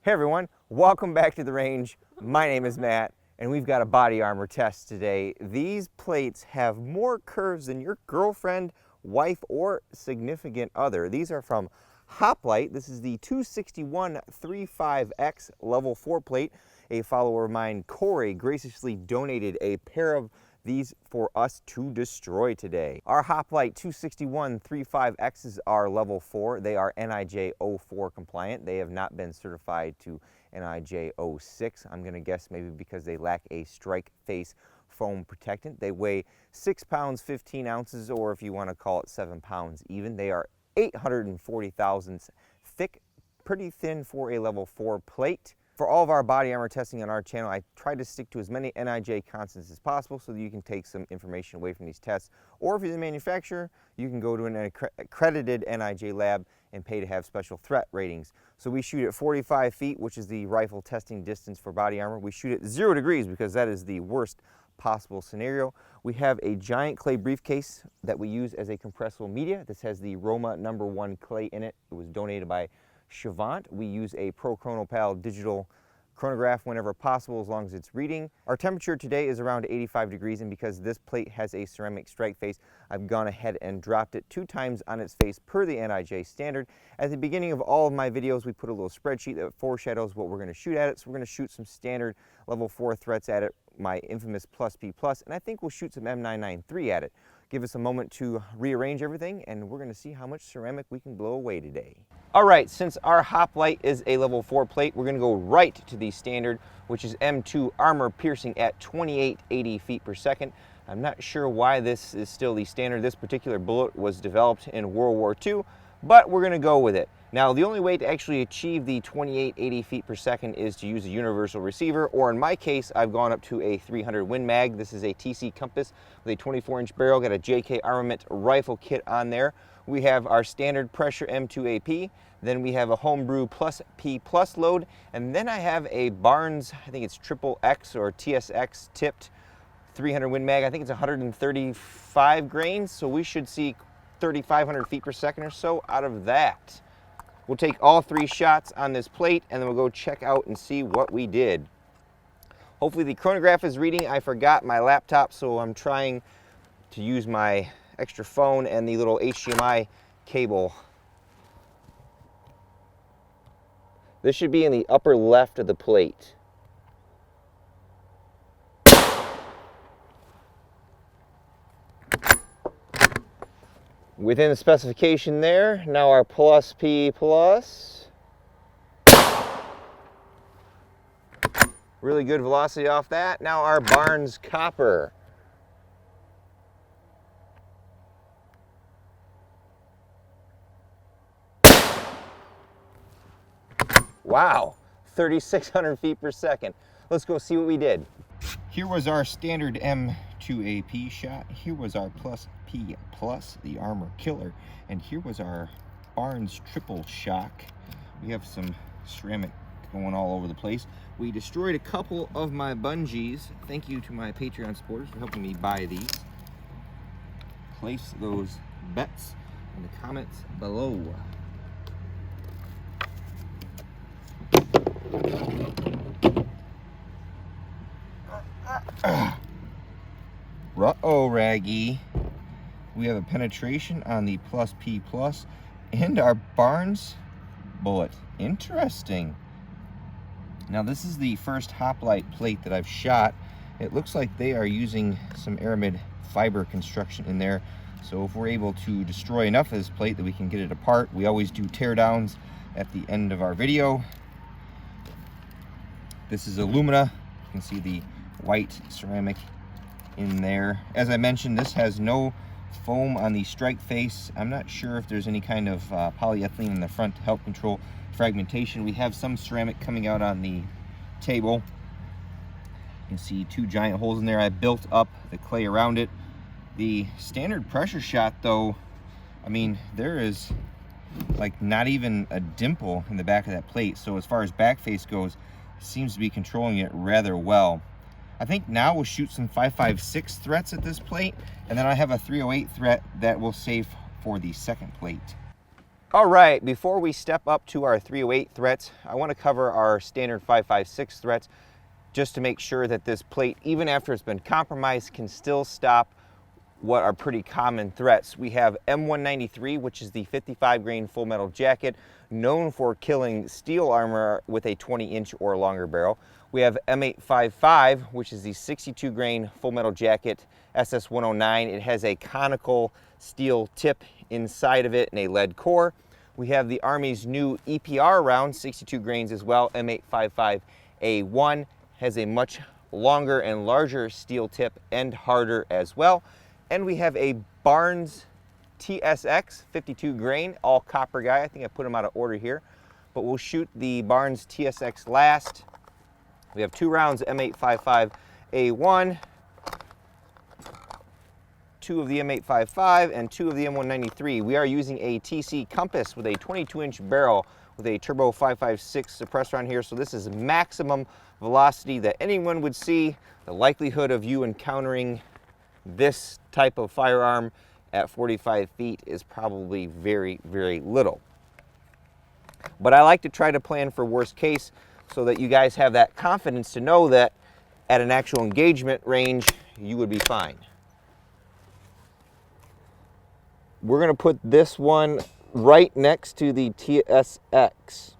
Hey everyone, welcome back to the range. My name is Matt, and we've got a body armor test today. These plates have more curves than your girlfriend, wife, or significant other. These are from Hoplite. This is the 261-35X level 4 plate. A follower of mine, Corey, graciously donated a pair of these for us to destroy today. Our Hoplite 261-35Xs are level 4. They are N.I.J. 04 compliant. They have not been certified to N.I.J. 06. I'm going to guess maybe because they lack a strike face foam protectant. They weigh 6 pounds 15 ounces, or if you want to call it 7 pounds even. They are 840 thousandths thick, pretty thin for a level 4 plate. For all of our body armor testing on our channel, I try to stick to as many N.I.J. constants as possible so that you can take some information away from these tests. Or if you're the manufacturer, you can go to an accredited N.I.J. lab and pay to have special threat ratings. So we shoot at 45 feet, which is the rifle testing distance for body armor. We shoot at 0 degrees because that is the worst possible scenario. We have a giant clay briefcase that we use as a compressible media. This has the Roma #1 clay in it. It was donated by Chavant. We use a Pro Chronopal digital chronograph whenever possible, as long as it's reading. Our temperature today is around 85 degrees, and because this plate has a ceramic strike face, I've gone ahead and dropped it 2 times on its face per the N.I.J. standard. At the beginning of all of my videos, we put a little spreadsheet that foreshadows what we're going to shoot at it. So we're going to shoot some standard level 4 threats at it, my infamous +P+, and I think we'll shoot some M993 at it. Give us a moment to rearrange everything, and we're going to see how much ceramic we can blow away today. All right, since our Hoplite is a level 4 plate, we're going to go right to the standard, which is M2 armor piercing at 2880 feet per second. I'm not sure why this is still the standard. This particular bullet was developed in World War II, but we're going to go with it. Now, the only way to actually achieve the 2880 feet per second is to use a universal receiver, or in my case, I've gone up to a 300 Win Mag. This is a TC Compass with a 24-inch barrel, got a JK Armament rifle kit on there. We have our standard pressure M2 AP, then we have a homebrew +P+ load, and then I have a Barnes, I think it's XXX or TSX tipped 300 Win Mag. I think it's 135 grains, so we should see 3,500 feet per second or so out of that. We'll take all 3 shots on this plate, and then we'll go check out and see what we did. Hopefully the chronograph is reading. I forgot my laptop, so I'm trying to use my extra phone and the little HDMI cable. This should be in the upper left of the plate. Within the specification there. Now our +P+. Really good velocity off that. Now our Barnes copper. Wow, 3,600 feet per second. Let's go see what we did. Here was our standard M2 AP shot. Here was our +P+, the armor killer. And here was our Barnes triple shock. We have some ceramic going all over the place. We destroyed a couple of my bungees. Thank you to my Patreon supporters for helping me buy these. Place those bets in the comments below. R.A.N.G.E. We have a penetration on the +P+ and our Barnes bullet. Interesting. Now this is the first Hoplite plate that I've shot. It looks like they are using some aramid fiber construction in there. So if we're able to destroy enough of this plate that we can get it apart, we always do teardowns at the end of our video. This is alumina. You can see the white ceramic in there. As I mentioned, this has no foam on the strike face. I'm not sure if there's any kind of polyethylene in the front to help control fragmentation. We have some ceramic coming out on the table. You can see 2 giant holes in there. I built up the clay around it. The standard pressure shot, though, I mean, there is like not even a dimple in the back of that plate. So as far as back face goes, it seems to be controlling it rather well. I think now we'll shoot some 5.56 threats at this plate, and then I have a 308 threat that we'll save for the second plate. All right, before we step up to our 308 threats, I want to cover our standard 5.56 threats just to make sure that this plate, even after it's been compromised, can still stop what are pretty common threats. We have M193, which is the 55 grain full metal jacket, known for killing steel armor with a 20-inch or longer barrel. We have M855, which is the 62 grain full metal jacket SS109. It has a conical steel tip inside of it and a lead core. We have the Army's new EPR round, 62 grains as well, M855A1, has a much longer and larger steel tip and harder as well. And we have a Barnes TSX 52 grain, all copper guy. I think I put them out of order here, but we'll shoot the Barnes TSX last. We have 2 rounds M855A1, 2 of the M855 and 2 of the M193. We are using a TC Compass with a 22-inch barrel with a turbo 5.56 suppressor on here. So this is maximum velocity that anyone would see. The likelihood of you encountering this type of firearm at 45 feet is probably very, very little. But I like to try to plan for worst case so that you guys have that confidence to know that at an actual engagement range, you would be fine. We're going to put this one right next to the TSX.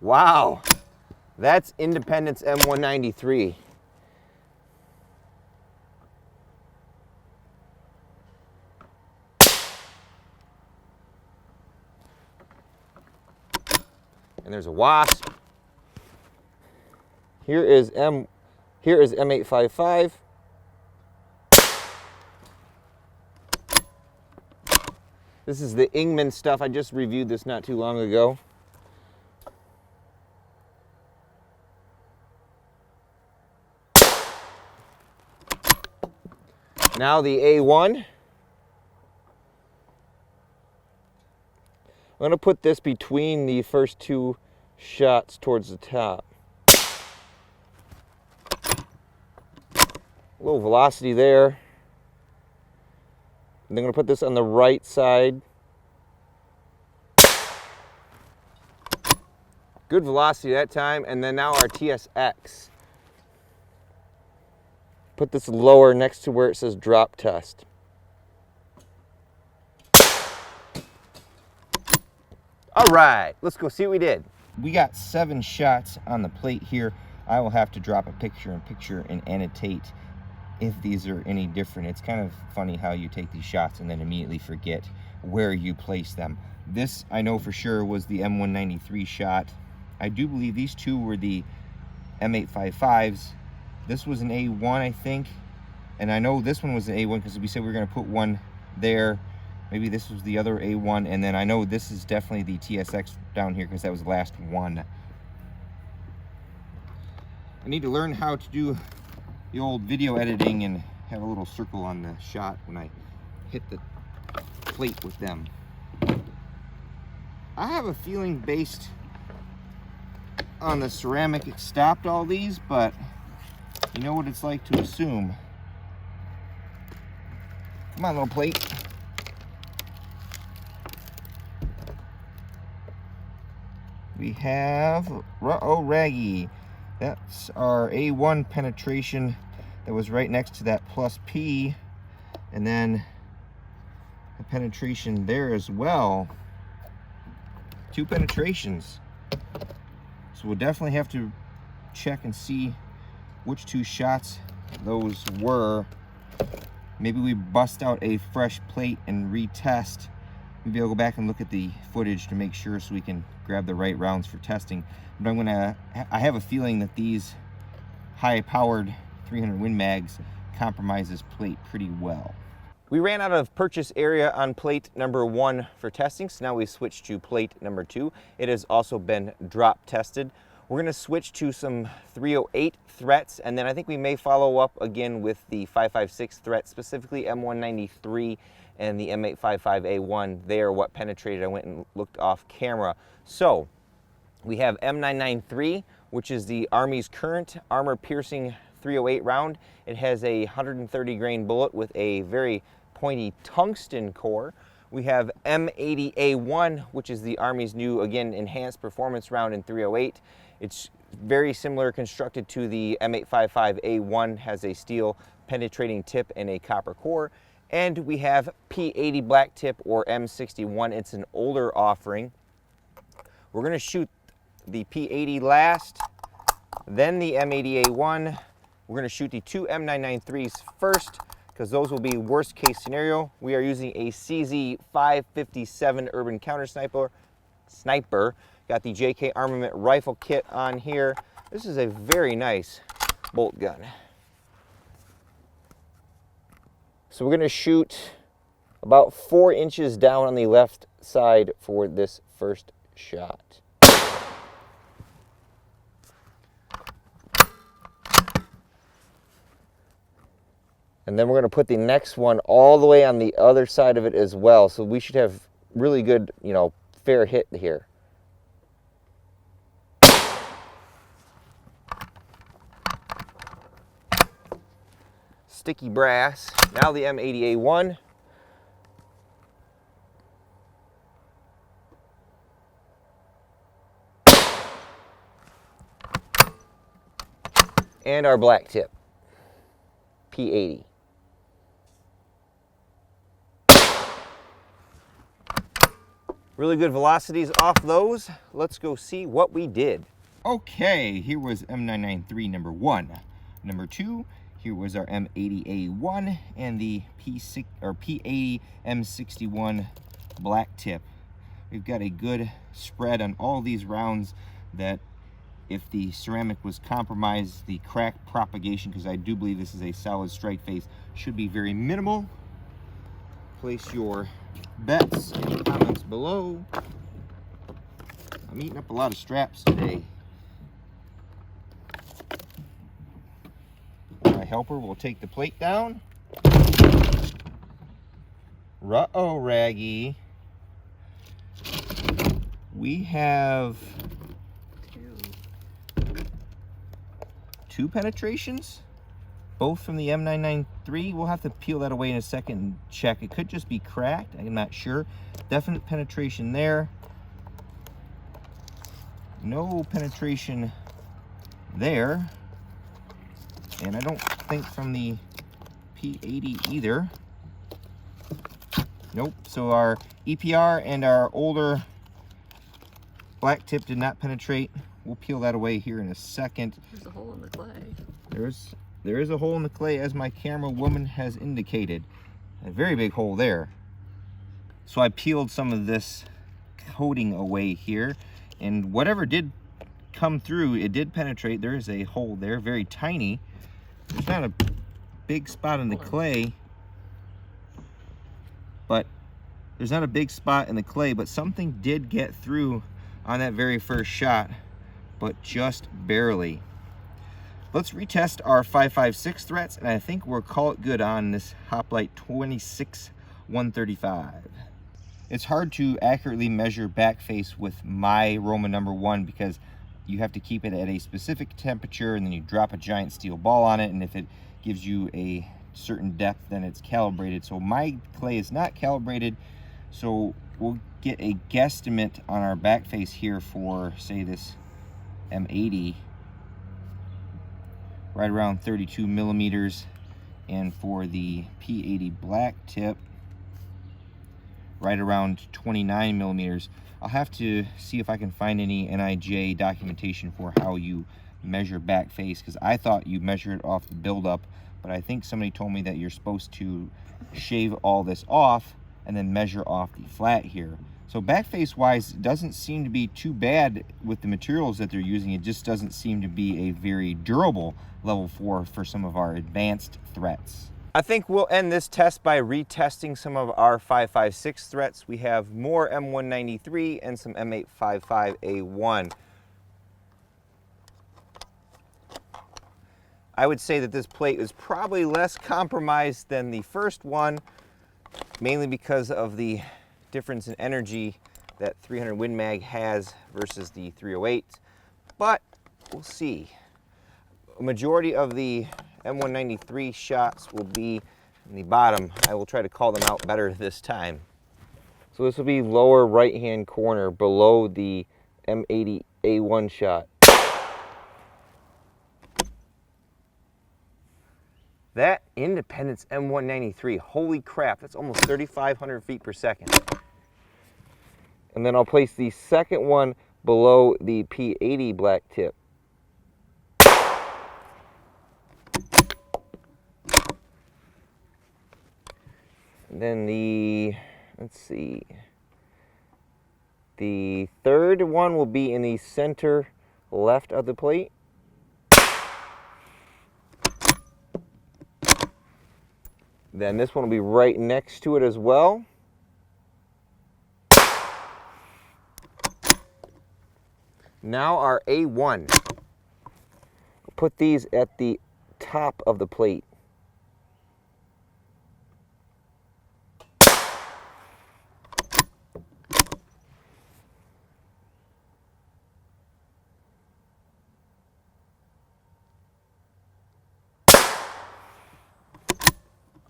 Wow. That's Independence M193. And there's a wasp. Here is M855. This is the Ingman stuff. I just reviewed this not too long ago. Now the A1. I'm going to put this between the first 2 shots towards the top. A little velocity there. And I'm going to put this on the right side. Good velocity that time. And then now our TSX. Put this lower next to where it says drop test. All right, let's go see what we did. We got 7 shots on the plate here. I will have to drop a picture and annotate if these are any different. It's kind of funny how you take these shots and then immediately forget where you place them. This, I know for sure, was the M193 shot. I do believe these 2 were the M855s. This was an A1, I think. And I know this one was an A1 because we said we were going to put one there. Maybe this was the other A1. And then I know this is definitely the TSX down here because that was the last one. I need to learn how to do the old video editing and have a little circle on the shot when I hit the plate with them. I have a feeling based on the ceramic it stopped all these, but you know what it's like to assume. Come on, little plate. We have R.A.N.G.E. That's our A1 penetration that was right next to that plus P, and then a penetration there as well. 2 penetrations. So we'll definitely have to check and see which 2 shots those were. Maybe we bust out a fresh plate and retest. Maybe I'll go back and look at the footage to make sure so we can grab the right rounds for testing. But I have a feeling that these high-powered 300 Win Mags compromise this plate pretty well. We ran out of purchase area on plate number 1 for testing, so now we switched to plate number 2. It has also been drop tested. We're going to switch to some 308 threats, and then I think we may follow up again with the 5.56 threat, specifically M193 and the M855A1. They are what penetrated. I went and looked off camera. So we have M993, which is the Army's current armor-piercing 308 round. It has a 130 grain bullet with a very pointy tungsten core. We have M80A1, which is the Army's new, again, enhanced performance round in .308. It's very similar constructed to the M855A1, has a steel penetrating tip and a copper core. And we have P80 black tip, or M61. It's an older offering. We're gonna shoot the P80 last, then the M80A1. We're gonna shoot the two M993s first, because those will be worst case scenario. We are using a CZ557 Urban Counter Sniper. Got the JK Armament rifle kit on here. This is a very nice bolt gun. So we're gonna shoot about 4 inches down on the left side for this first shot. And then we're going to put the next one all the way on the other side of it as well. So we should have really good, fair hit here. Sticky brass. Now the M80A1. And our black tip, P80. Really good velocities off those. Let's go see what we did. Okay, here was M993 number 1. Number 2, here was our M80A1 and the P80 M61 black tip. We've got a good spread on all these rounds that if the ceramic was compromised, the crack propagation, because I do believe this is a solid strike face, should be very minimal. Place your bets in the comments below. I'm eating up a lot of straps today. My helper will take the plate down. Ruh-oh, Raggy. We have 2 penetrations, both from the M993. We'll have to peel that away in a second and check. It could just be cracked, I'm not sure. Definite penetration there. No penetration there. And I don't think from the P80 either. Nope, so our EPR and our older black tip did not penetrate. We'll peel that away here in a second. There's a hole in the clay. There is a hole in the clay, as my camera woman has indicated. A very big hole there. So I peeled some of this coating away here, and whatever did come through, it did penetrate. There is a hole there, very tiny. There's not a big spot in the clay, but something did get through on that very first shot, but just barely. Let's retest our 5.56 threats, and I think we'll call it good on this Hoplite 26-135. It's hard to accurately measure back face with my Roman number 1 because you have to keep it at a specific temperature, and then you drop a giant steel ball on it, and if it gives you a certain depth, then it's calibrated. So my clay is not calibrated, so we'll get a guesstimate on our back face here for, say, this M80, right around 32 millimeters, and for the P80 black tip, right around 29 millimeters. I'll have to see if I can find any NIJ documentation for how you measure back face, because I thought you measure it off the buildup, but I think somebody told me that you're supposed to shave all this off and then measure off the flat here. So back face wise, it doesn't seem to be too bad with the materials that they're using. It just doesn't seem to be a very durable level 4 for some of our advanced threats. I think we'll end this test by retesting some of our 5.56 threats. We have more M193 and some M855A1. I would say that this plate is probably less compromised than the first one, mainly because of the difference in energy that 300 Win Mag has versus the 308, but we'll see. A majority of the M193 shots will be and the bottom. I will try to call them out better this time. So this will be lower right-hand corner below the M80A1 shot. That Independence M193, holy crap, that's almost 3,500 feet per second. And then I'll place the second one below the P80 black tip. And then let's see, the third one will be in the center left of the plate. Then this one will be right next to it as well. Now our A1. Put these at the top of the plate.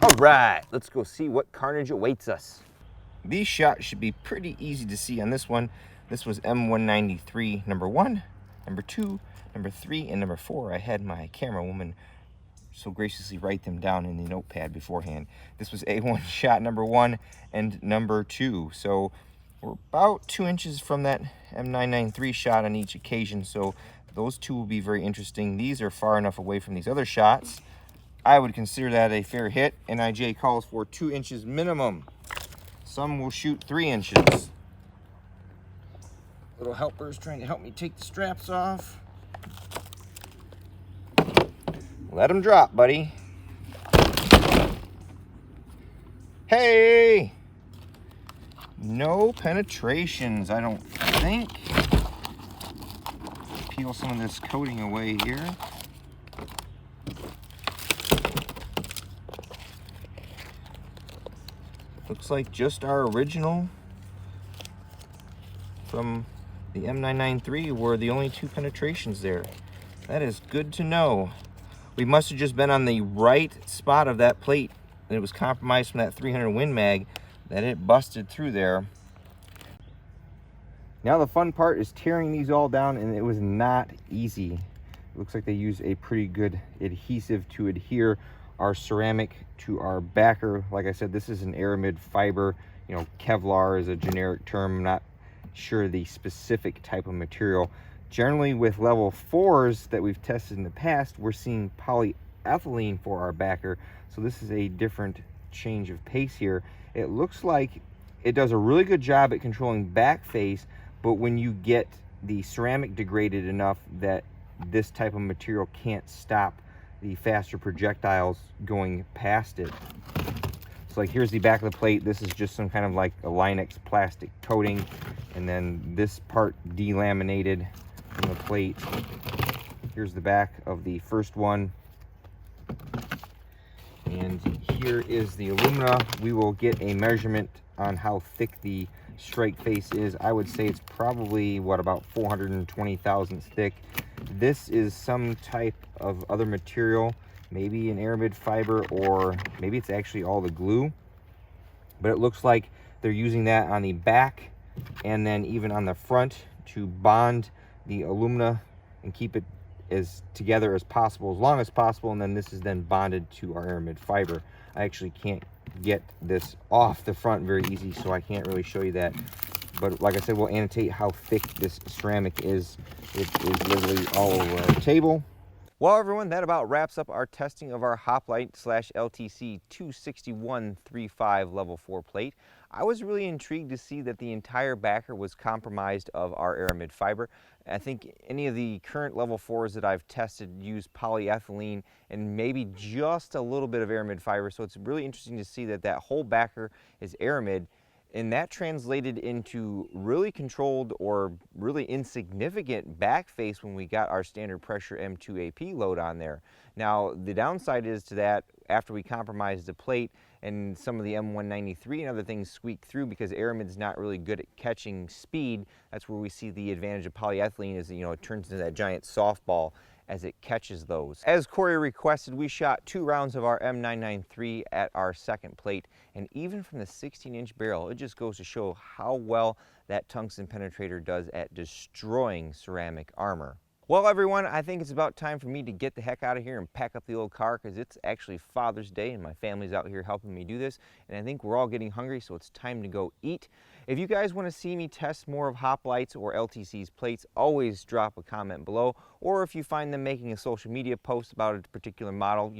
All right, let's go see what carnage awaits us. These shots should be pretty easy to see on this one. This was M193 number 1, number 2, number 3, and number 4. I had my camera woman so graciously write them down in the notepad beforehand. This was A1 shot number 1 and number 2. So we're about 2 inches from that M993 shot on each occasion. So those two will be very interesting. These are far enough away from these other shots. I would consider that a fair hit. NIJ calls for 2 inches minimum. Some will shoot 3 inches. Little helper's trying to help me take the straps off. Let them drop, buddy. Hey! No penetrations, I don't think. Peel some of this coating away here. Looks like just our original from the M993 were the only 2 penetrations there. That is good to know. We must have just been on the right spot of that plate, and it was compromised from that 300 Win Mag that it busted through there. Now the fun part is tearing these all down, and it was not easy. It looks like they used a pretty good adhesive to adhere our ceramic to our backer. Like I said, this is an aramid fiber. You know, Kevlar is a generic term. I'm not sure the specific type of material. Generally with level 4s that we've tested in the past, we're seeing polyethylene for our backer. So this is a different change of pace here. It looks like it does a really good job at controlling back face, but when you get the ceramic degraded enough that this type of material can't stop the faster projectiles going past it. So like here's the back of the plate. This is just some kind of like a Line-X plastic coating, and then this part delaminated from the plate. Here's the back of the first one, and here is the alumina. We will get a measurement on how thick the strike face is. I would say it's probably what, about 420 thousandths thick. This is some type of other material, maybe an aramid fiber, or maybe it's actually all the glue, but it looks like they're using that on the back and then even on the front to bond the alumina and keep it as together as possible, as long as possible, and then this is then bonded to our aramid fiber. I actually can't get this off the front very easy, so I can't really show you that, but like I said, we'll annotate how thick this ceramic is. It is literally all over our table. Well, everyone, that about wraps up our testing of our Hoplite / LTC 261-35 level 4 plate. I was really intrigued to see that the entire backer was compromised of our aramid fiber. I think any of the current level 4s that I've tested use polyethylene and maybe just a little bit of aramid fiber, so it's really interesting to see that that whole backer is aramid. And that translated into really controlled or really insignificant back face when we got our standard pressure M2AP load on there. Now, the downside is to that, after we compromised the plate and some of the M193 and other things squeak through because aramid's not really good at catching speed, that's where we see the advantage of polyethylene is, you know, it turns into that giant softball as it catches those. As Corey requested, we shot 2 rounds of our M993 at our second plate, and even from the 16-inch barrel, it just goes to show how well that tungsten penetrator does at destroying ceramic armor. Well, everyone, I think it's about time for me to get the heck out of here and pack up the old car, because it's actually Father's Day and my family's out here helping me do this, and I think we're all getting hungry, so it's time to go eat. If you guys want to see me test more of Hoplite's or LTC's plates, always drop a comment below, or if you find them making a social media post about a particular model,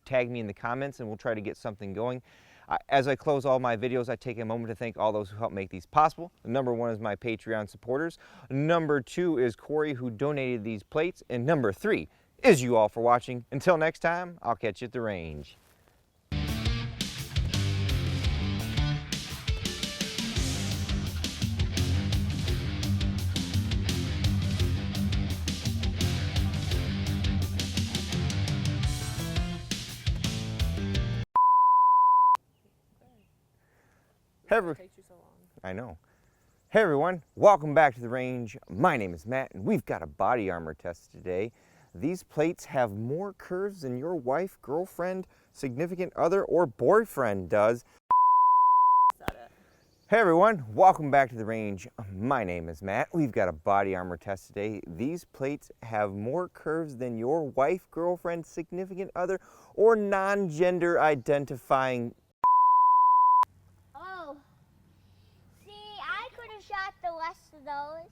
tag me in the comments and we'll try to get something going. As I close all my videos, I take a moment to thank all those who helped make these possible. Number 1 is my Patreon supporters. Number 2 is Corey, who donated these plates. And number 3 is you all for watching. Until next time, I'll catch you at the range. It takes you so long. I know. Hey everyone, welcome back to the range. My name is Matt and we've got a body armor test today. These plates have more curves than your wife, girlfriend, significant other, or boyfriend does. Is that it? Hey everyone, welcome back to the range. My name is Matt. We've got a body armor test today. These plates have more curves than your wife, girlfriend, significant other, or non-gender identifying. Oh, see, I could have shot the rest of those.